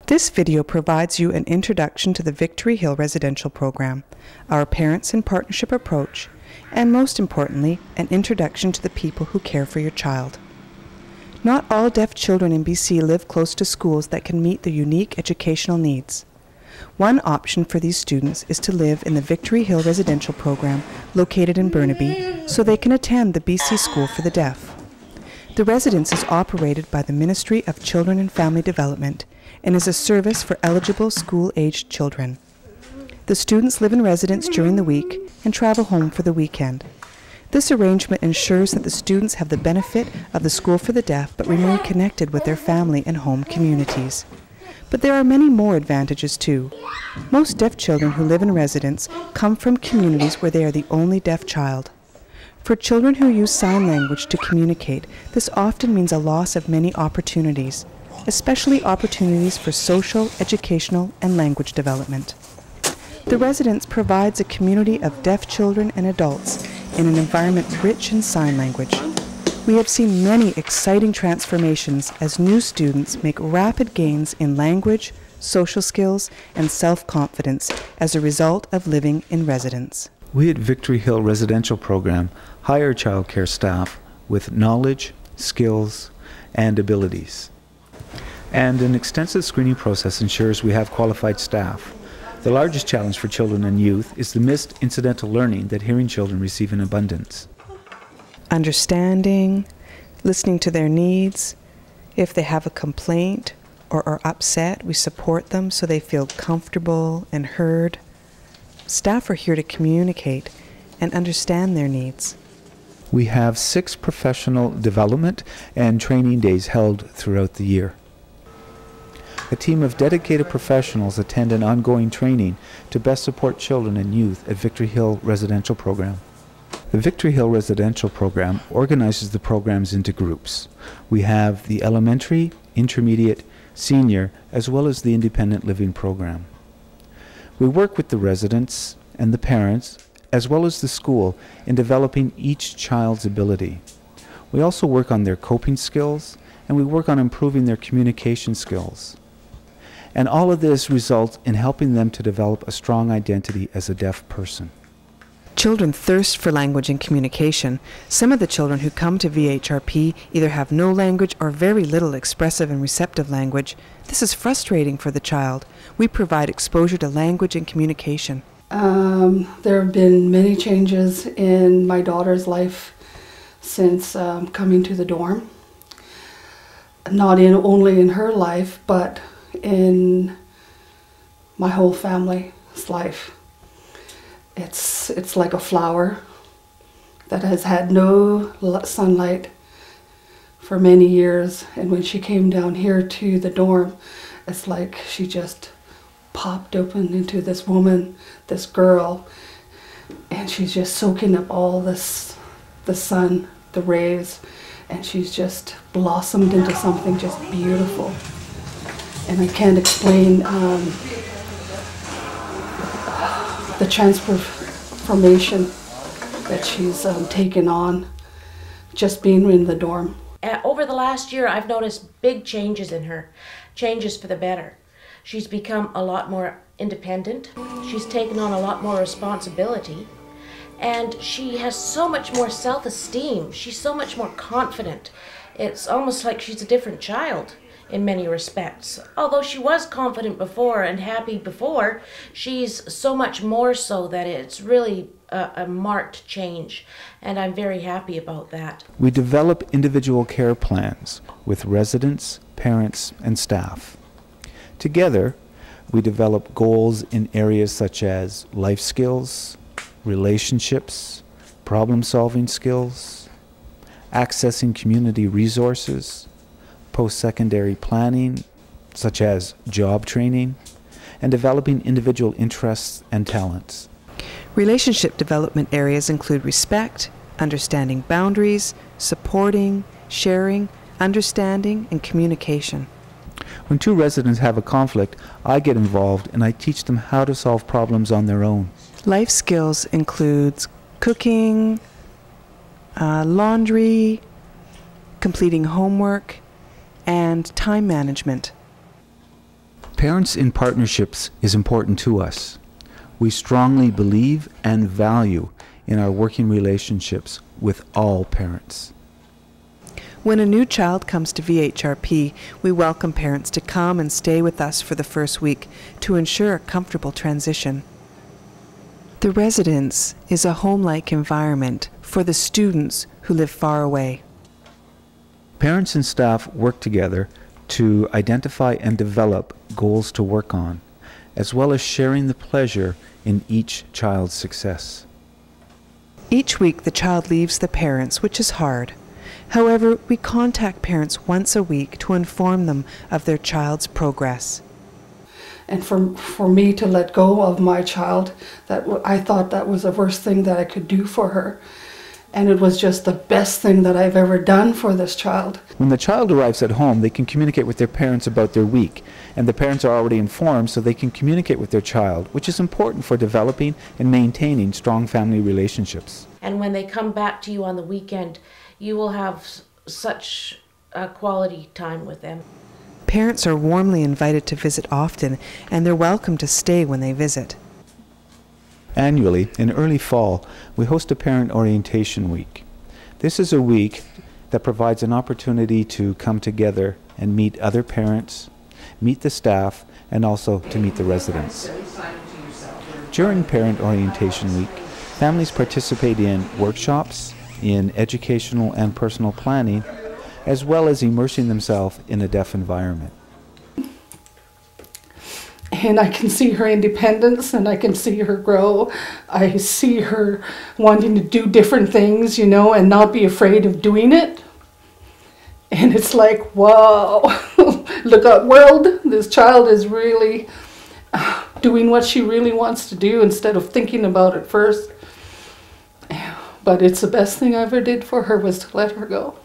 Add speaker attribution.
Speaker 1: This video provides you an introduction to the Victory Hill Residential Program, our Parents in Partnership approach, and most importantly, an introduction to the people who care for your child. Not all deaf children in BC live close to schools that can meet their unique educational needs. One option for these students is to live in the Victory Hill Residential Program located in Burnaby so they can attend the BC School for the Deaf. The residence is operated by the Ministry of Children and Family Development and is a service for eligible school-aged children. The students live in residence during the week and travel home for the weekend. This arrangement ensures that the students have the benefit of the School for the Deaf but remain connected with their family and home communities. But there are many more advantages too. Most deaf children who live in residence come from communities where they are the only deaf child. For children who use sign language to communicate, this often means a loss of many opportunities, especially opportunities for social, educational, and language development. The residence provides a community of deaf children and adults in an environment rich in sign language. We have seen many exciting transformations as new students make rapid gains in language, social skills, and self-confidence as a result of living in residence.
Speaker 2: We at Victory Hill Residential Program hire childcare staff with knowledge, skills, and abilities. And an extensive screening process ensures we have qualified staff. The largest challenge for children and youth is the missed incidental learning that hearing children receive in abundance.
Speaker 1: Understanding, listening to their needs. If they have a complaint or are upset, we support them so they feel comfortable and heard. Staff are here to communicate and understand their needs.
Speaker 2: We have 6 professional development and training days held throughout the year. A team of dedicated professionals attend an ongoing training to best support children and youth at Victory Hill Residential Program. The Victory Hill Residential Program organizes the programs into groups. We have the elementary, intermediate, senior, as well as the independent living program. We work with the residents and the parents, as well as the school, in developing each child's ability. We also work on their coping skills, and we work on improving their communication skills. And all of this results in helping them to develop a strong identity as a deaf person.
Speaker 1: Children thirst for language and communication. Some of the children who come to VHRP either have no language or very little expressive and receptive language. This is frustrating for the child. We provide exposure to language and communication.
Speaker 3: There have been many changes in my daughter's life since coming to the dorm. Not only in her life, but in my whole family's life. It's like a flower that has had no sunlight for many years, and when she came down here to the dorm, it's like she just popped open into this woman, this girl, and she's just soaking up all this, the sun, the rays, and she's just blossomed into something just beautiful. And I can't explain the transformation that she's taken on just being in the dorm.
Speaker 4: Over the last year, I've noticed big changes in her, changes for the better. She's become a lot more independent. She's taken on a lot more responsibility. And she has so much more self-esteem. She's so much more confident. It's almost like she's a different child in many respects. Although she was confident before and happy before, she's so much more so that it's really a marked change, and I'm very happy about that.
Speaker 2: We develop individual care plans with residents, parents, and staff. Together, we develop goals in areas such as life skills, relationships, problem-solving skills, accessing community resources, post-secondary planning, such as job training, and developing individual interests and talents.
Speaker 1: Relationship development areas include respect, understanding boundaries, supporting, sharing, understanding, and communication.
Speaker 2: When 2 residents have a conflict, I get involved and I teach them how to solve problems on their own.
Speaker 1: Life skills includes cooking, laundry, completing homework, and time management.
Speaker 2: Parents in partnerships is important to us. We strongly believe and value in our working relationships with all parents.
Speaker 1: When a new child comes to VHRP, we welcome parents to come and stay with us for the first week to ensure a comfortable transition. The residence is a home-like environment for the students who live far away.
Speaker 2: Parents and staff work together to identify and develop goals to work on, as well as sharing the pleasure in each child's success.
Speaker 1: Each week the child leaves the parents, which is hard. However, we contact parents once a week to inform them of their child's progress.
Speaker 3: And for me to let go of my child, I thought that was the worst thing that I could do for her. And it was just the best thing that I've ever done for this child.
Speaker 2: When the child arrives at home, they can communicate with their parents about their week, and the parents are already informed so they can communicate with their child, which is important for developing and maintaining strong family relationships.
Speaker 4: And when they come back to you on the weekend, you will have such a quality time with them.
Speaker 1: Parents are warmly invited to visit often, and they're welcome to stay when they visit.
Speaker 2: Annually, in early fall, we host a Parent Orientation Week. This is a week that provides an opportunity to come together and meet other parents, meet the staff, and also to meet the residents. During Parent Orientation Week, families participate in workshops, in educational and personal planning, as well as immersing themselves in a deaf environment.
Speaker 3: And I can see her independence, and I can see her grow. I see her wanting to do different things, you know, and not be afraid of doing it. And it's like, wow, look out world, this child is really doing what she really wants to do instead of thinking about it first. But it's the best thing I ever did for her was to let her go.